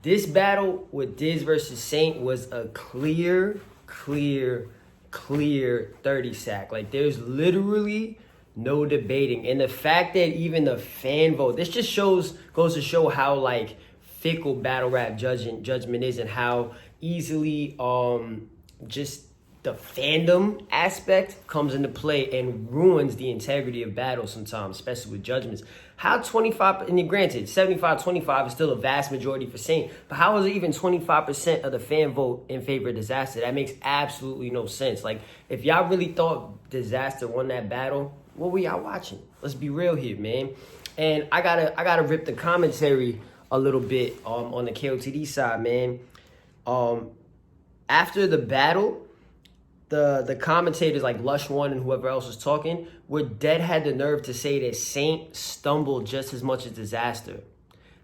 This battle with Diz versus Saynt was a clear 30 sack. Like, there's literally no debating. And the fact that even the fan vote, this just goes to show how, like, fickle battle rap judgment is, and how easily just the fandom aspect comes into play and ruins the integrity of battles sometimes, especially with judgments. How 25, and granted, 75-25 is still a vast majority for Saynt, but how is it even 25% of the fan vote in favor of Dizaster? That makes absolutely no sense. Like, if y'all really thought Dizaster won that battle, what were y'all watching? Let's be real here, man. And I gotta rip the commentary a little bit on the KOTD side, man. After the battle, the commentators like Lush One and whoever else was talking had the nerve to say that Saynt stumbled just as much as Dizaster.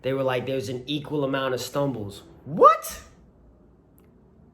They were like, there's an equal amount of stumbles. What?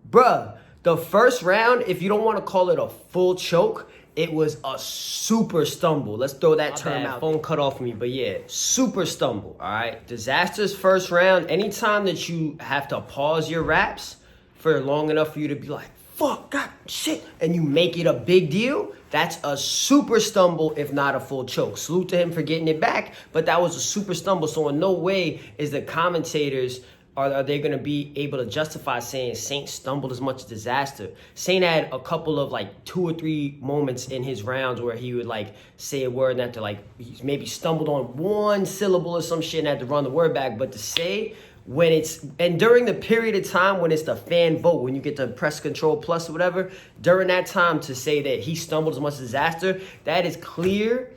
Bruh, the first round, if you don't want to call it a full choke, it was a super stumble. Let's throw that term out. Phone cut off me, but yeah, super stumble, all right? Dizaster's first round, anytime that you have to pause your raps for long enough for you to be like, fuck, God, shit, and you make it a big deal, that's a super stumble, if not a full choke. Salute to him for getting it back, but that was a super stumble. So in no way is the commentators, are they going to be able to justify saying Saynt stumbled as much as Dizaster. Saynt had a couple of like 2 or 3 moments in his rounds where he would like say a word and have to like, he maybe stumbled on one syllable or some shit and had to run the word back. But to say, when it's, and during the period of time when it's the fan vote, when you get to press control plus or whatever, during that time to say that he stumbled as much as Dizaster, that is clear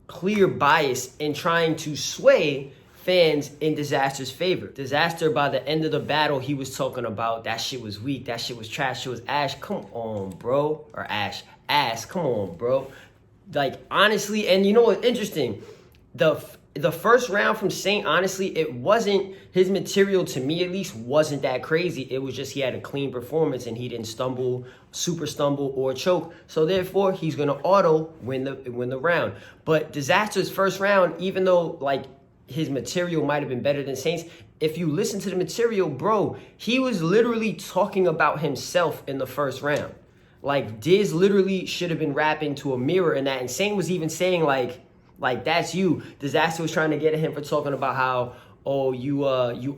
bias in trying to sway fans in Dizaster's favor. Dizaster, by the end of the battle, he was talking about that shit was weak, that shit was trash, shit was ash. Come on, bro. Or ass. Come on, bro. Like, honestly, and you know what's interesting? The first round from Saynt, honestly, it wasn't, his material to me at least wasn't that crazy. It was just he had a clean performance and he didn't super stumble or choke. So therefore, he's gonna auto win the round. But Dizaster's first round, even though like his material might have been better than Saynt's, if you listen to the material, bro, he was literally talking about himself in the first round. Like, Diz literally should have been rapping to a mirror in that, and Saynt was even saying like that's you. Dizaster was trying to get at him for talking about how, oh, you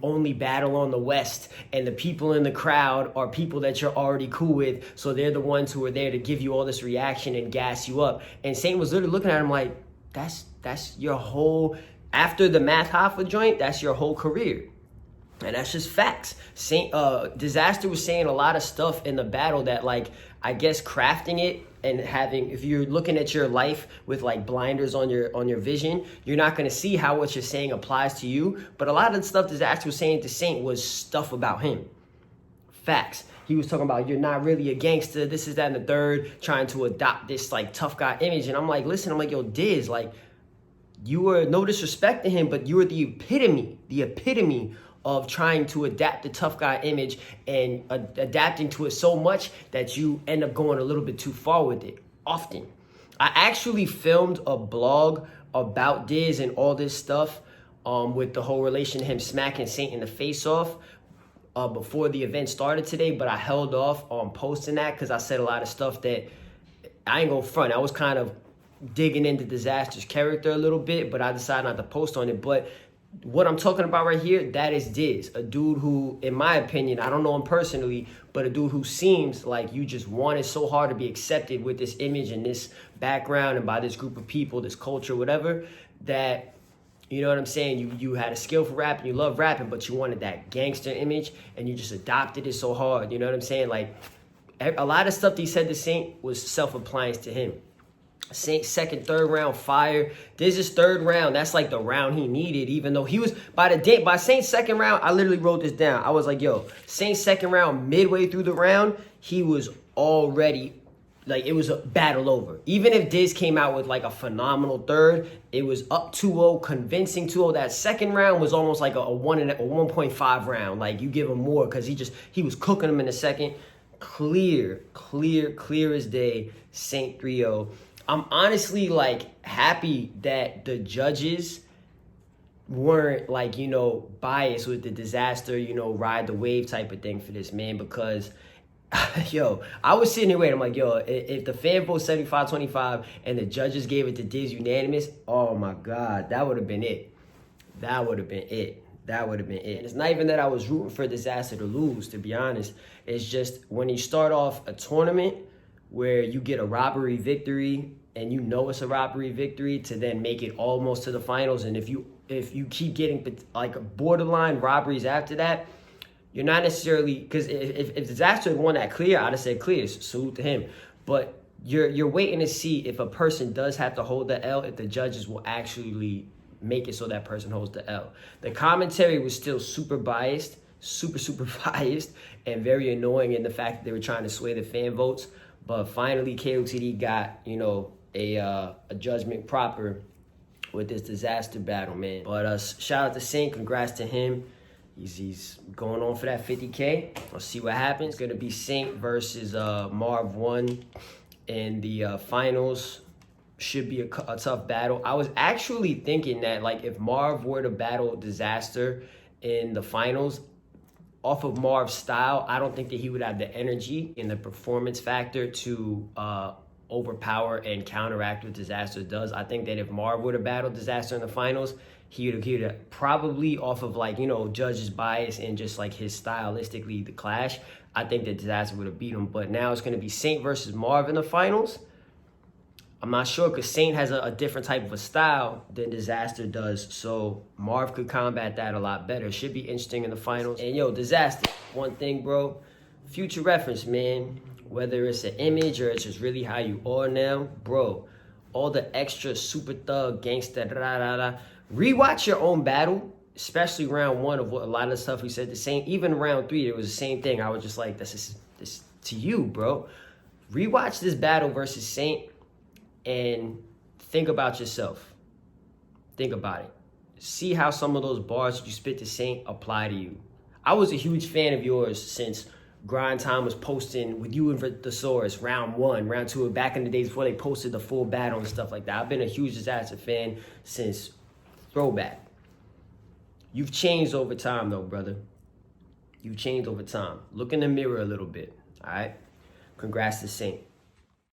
only battle on the West, and the people in the crowd are people that you're already cool with, so they're the ones who are there to give you all this reaction and gas you up. And Saynt was literally looking at him like, that's your whole, after the Math Hoffa joint, that's your whole career. And that's just facts. Dizaster was saying a lot of stuff in the battle that, like, I guess crafting it and having, if you're looking at your life with like blinders on your vision, you're not going to see how what you're saying applies to you. But a lot of the stuff Dizaster was saying to Saynt was stuff about him. Facts. He was talking about, you're not really a gangster, this is that and the third, trying to adopt this like tough guy image. And I'm like, listen, I'm like, yo, Diz, like, you were, no disrespect to him, but you were the epitome of trying to adapt the tough guy image and adapting to it so much that you end up going a little bit too far with it, often. I actually filmed a blog about Diz and all this stuff with the whole relation to him smacking Saynt in the face off before the event started today, but I held off on posting that because I said a lot of stuff that I ain't gonna front. I was kind of digging into Dizaster's character a little bit, but I decided not to post on it. But what I'm talking about right here, that is Diz, a dude who, in my opinion, I don't know him personally, but a dude who seems like you just wanted so hard to be accepted with this image and this background and by this group of people, this culture, whatever, that, you know what I'm saying, you had a skill for rapping, you love rapping, but you wanted that gangster image and you just adopted it so hard, you know what I'm saying? Like, a lot of stuff that he said to Saynt was self-appliance to him. Saynt second, third round fire. Diz's third round, that's like the round he needed, even though he was, by Saynt's second round, I literally wrote this down. I was like, yo, Saynt's second round, midway through the round, he was already, like, it was a battle over. Even if Diz came out with like a phenomenal third, it was up 2-0, convincing 2-0. That second round was almost like a 1.5 round. Like, you give him more because he was cooking him in the second. Clear as day, Saynt 3-0. I'm honestly like happy that the judges weren't like, you know, biased with the Dizaster, you know, ride the wave type of thing for this, man, because yo, I was sitting here waiting. I'm like, yo, if the fan vote 75-25 and the judges gave it to Diz unanimous, oh my God, that would have been it. That would have been it. That would have been it. And it's not even that I was rooting for Dizaster to lose, to be honest. It's just when you start off a tournament where you get a robbery victory and you know it's a robbery victory, to then make it almost to the finals, and if you keep getting like borderline robberies after that, you're not necessarily, because if Dizaster had won that clear, I'd have said clear, salute to him. But you're waiting to see if a person does have to hold the L, if the judges will actually make it so that person holds the L. The commentary was still super biased, super biased, and very annoying in the fact that they were trying to sway the fan votes. But finally, KOTD got, you know, a judgment proper with this Dizaster battle, man. But shout out to Saynt, congrats to him. He's going on for that 50K. Let's see what happens. It's gonna be Saynt versus Marv 1 in the finals. Should be a tough battle. I was actually thinking that, like, if Marv were to battle Dizaster in the finals, off of Marv's style, I don't think that he would have the energy and the performance factor to overpower and counteract what Dizaster does. I think that if Marv would have battled Dizaster in the finals, he would have probably, off of, like, you know, judges' bias and just like his stylistically the clash, I think that Dizaster would have beat him. But now it's going to be Saynt versus Marv in the finals. I'm not sure, because Saynt has a different type of a style than Dizaster does, so Marv could combat that a lot better. Should be interesting in the finals. And yo, Dizaster, one thing, bro, future reference, man, whether it's an image or it's just really how you are now, bro, all the extra super thug, gangsta, da-da-da-da, rewatch your own battle, especially round 1 of what a lot of the stuff we said the same. Even round 3, it was the same thing. I was just like, this to you, bro. Rewatch this battle versus Saynt and think about yourself. Think about it. See how some of those bars you spit to Saynt apply to you. I was a huge fan of yours since Grind Time was posting with you and Thesaurus, round 1, round 2, back in the days before they posted the full battle and stuff like that. I've been a huge Dizaster fan since throwback. You've changed over time, though, brother. You've changed over time. Look in the mirror a little bit, all right? Congrats to Saynt.